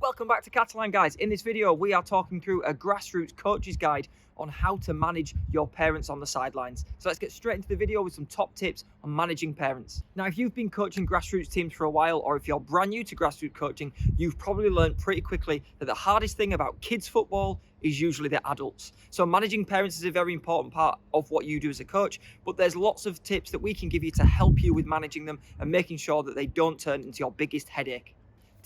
Welcome back to Catalan, guys. In this video, we are talking through a Grassroots coach's guide on how to manage your parents on the sidelines. So let's get straight into the video with some top tips on managing parents. Now, if you've been coaching Grassroots teams for a while, or if you're brand new to Grassroots coaching, you've probably learned pretty quickly that the hardest thing about kids football is usually the adults. So managing parents is a very important part of what you do as a coach, but there's lots of tips that we can give you to help you with managing them and making sure that they don't turn into your biggest headache.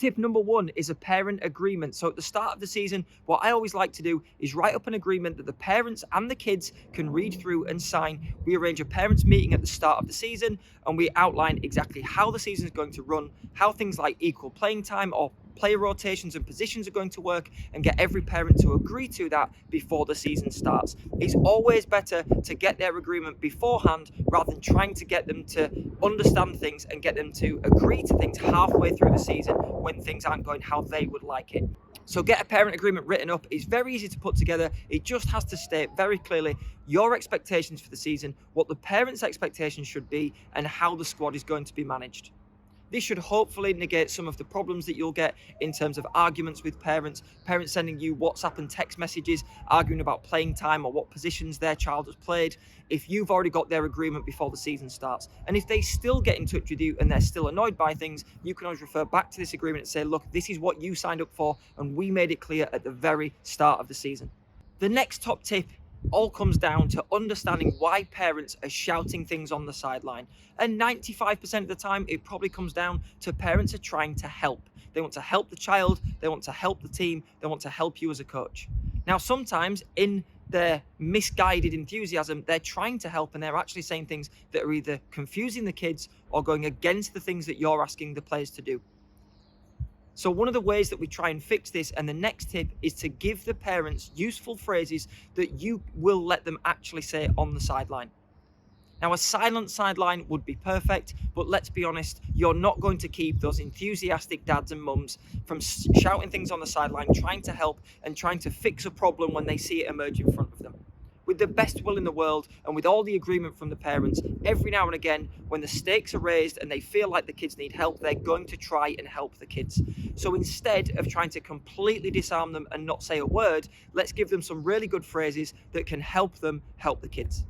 Tip number one is a parent agreement. So at the start of the season, what I always like to do is write up an agreement that the parents and the kids can read through and sign. We arrange a parents meeting at the start of the season and we outline exactly how the season is going to run, how things like equal playing time or player rotations and positions are going to work, and get every parent to agree to that before the season starts. It's always better to get their agreement beforehand rather than trying to get them to understand things and get them to agree to things halfway through the season when things aren't going how they would like it. So get a parent agreement written up. It's very easy to put together. It just has to state very clearly your expectations for the season, what the parents' expectations should be, and how the squad is going to be managed. This should hopefully negate some of the problems that you'll get in terms of arguments with parents sending you WhatsApp and text messages, arguing about playing time or what positions their child has played, if you've already got their agreement before the season starts. And if they still get in touch with you and they're still annoyed by things, you can always refer back to this agreement and say, look, this is what you signed up for, and we made it clear at the very start of the season. The next top tip all comes down to understanding why parents are shouting things on the sideline. And 95% of the time, it probably comes down to parents are trying to help. They want to help the child, they want to help the team, they want to help you as a coach. Now, sometimes in their misguided enthusiasm, they're trying to help and they're actually saying things that are either confusing the kids or going against the things that you're asking the players to do. So one of the ways that we try and fix this, and the next tip, is to give the parents useful phrases that you will let them actually say on the sideline. Now, a silent sideline would be perfect, but let's be honest, you're not going to keep those enthusiastic dads and mums from shouting things on the sideline, trying to help and trying to fix a problem when they see it emerge in front of them. With the best will in the world and with all the agreement from the parents, every now and again, when the stakes are raised and they feel like the kids need help, they're going to try and help the kids. So instead of trying to completely disarm them and not say a word, let's give them some really good phrases that can help them help the kids.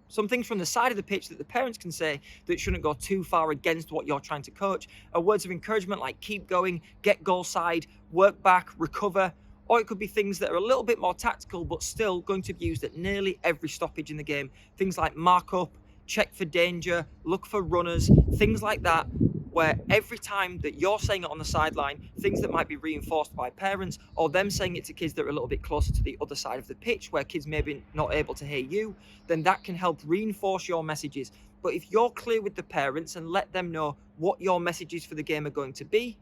Some things from the side of the pitch that the parents can say that shouldn't go too far against what you're trying to coach are words of encouragement like keep going, get goal side, work back, recover. Or it could be things that are a little bit more tactical, but still going to be used at nearly every stoppage in the game. Things like mark up, check for danger, look for runners, things like that, where every time that you're saying it on the sideline, things that might be reinforced by parents or them saying it to kids that are a little bit closer to the other side of the pitch where kids may be not able to hear you, then that can help reinforce your messages. But if you're clear with the parents and let them know what your messages for the game are going to be,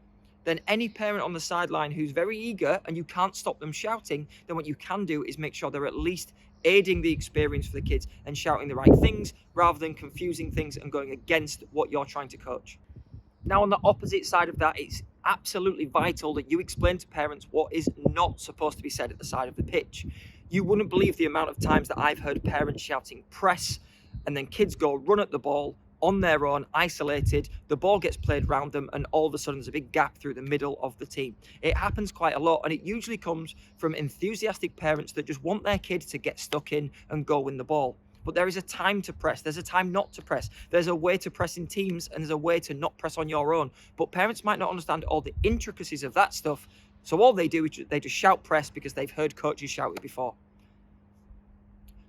then any parent on the sideline who's very eager and you can't stop them shouting, then what you can do is make sure they're at least aiding the experience for the kids and shouting the right things rather than confusing things and going against what you're trying to coach. Now, on the opposite side of that, it's absolutely vital that you explain to parents what is not supposed to be said at the side of the pitch. You wouldn't believe the amount of times that I've heard parents shouting press and then kids go run at the ball on their own, isolated, the ball gets played around them and all of a sudden there's a big gap through the middle of the team. It happens quite a lot and it usually comes from enthusiastic parents that just want their kids to get stuck in and go win the ball. But there is a time to press, there's a time not to press. There's a way to press in teams and there's a way to not press on your own. But parents might not understand all the intricacies of that stuff. So all they do is they just shout press because they've heard coaches shout it before.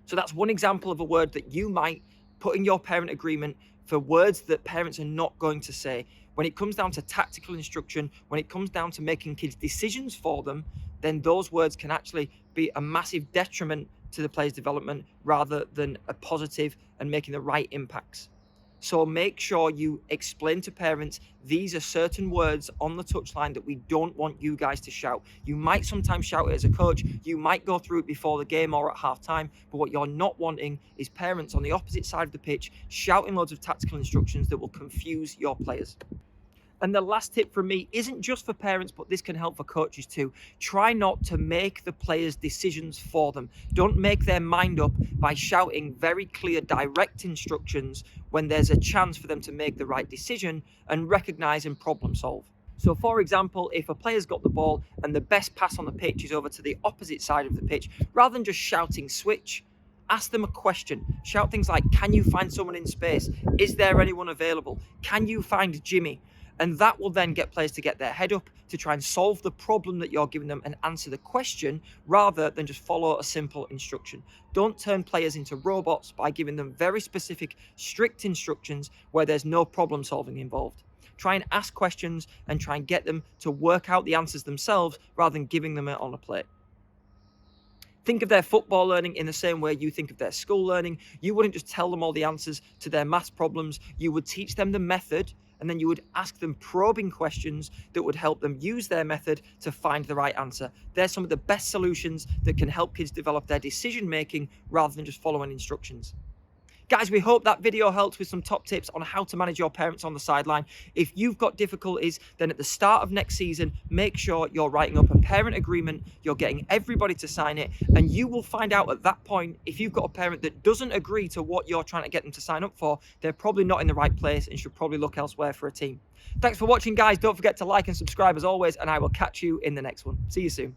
So that's one example of a word that you might put in your parent agreement for words that parents are not going to say. When it comes down to tactical instruction, when it comes down to making kids decisions for them, then those words can actually be a massive detriment to the player's development rather than a positive and making the right impacts. So make sure you explain to parents, these are certain words on the touchline that we don't want you guys to shout. You might sometimes shout it as a coach, you might go through it before the game or at halftime, but what you're not wanting is parents on the opposite side of the pitch shouting loads of tactical instructions that will confuse your players. And the last tip from me isn't just for parents, but this can help for coaches too. Try not to make the players' decisions for them. Don't make their mind up by shouting very clear, direct instructions when there's a chance for them to make the right decision and recognize and problem solve. So for example, if a player's got the ball and the best pass on the pitch is over to the opposite side of the pitch, rather than just shouting switch, ask them a question. Shout things like, can you find someone in space? Is there anyone available? Can you find Jimmy? And that will then get players to get their head up to try and solve the problem that you're giving them and answer the question rather than just follow a simple instruction. Don't turn players into robots by giving them very specific, strict instructions where there's no problem solving involved. Try and ask questions and try and get them to work out the answers themselves rather than giving them it on a plate. Think of their football learning in the same way you think of their school learning. You wouldn't just tell them all the answers to their maths problems. You would teach them the method, and then you would ask them probing questions that would help them use their method to find the right answer. They're some of the best solutions that can help kids develop their decision making rather than just following instructions. Guys, we hope that video helped with some top tips on how to manage your parents on the sideline. If you've got difficulties, then at the start of next season, make sure you're writing up a parent agreement, you're getting everybody to sign it, and you will find out at that point, if you've got a parent that doesn't agree to what you're trying to get them to sign up for, they're probably not in the right place and should probably look elsewhere for a team. Thanks for watching, guys. Don't forget to like and subscribe as always, and I will catch you in the next one. See you soon.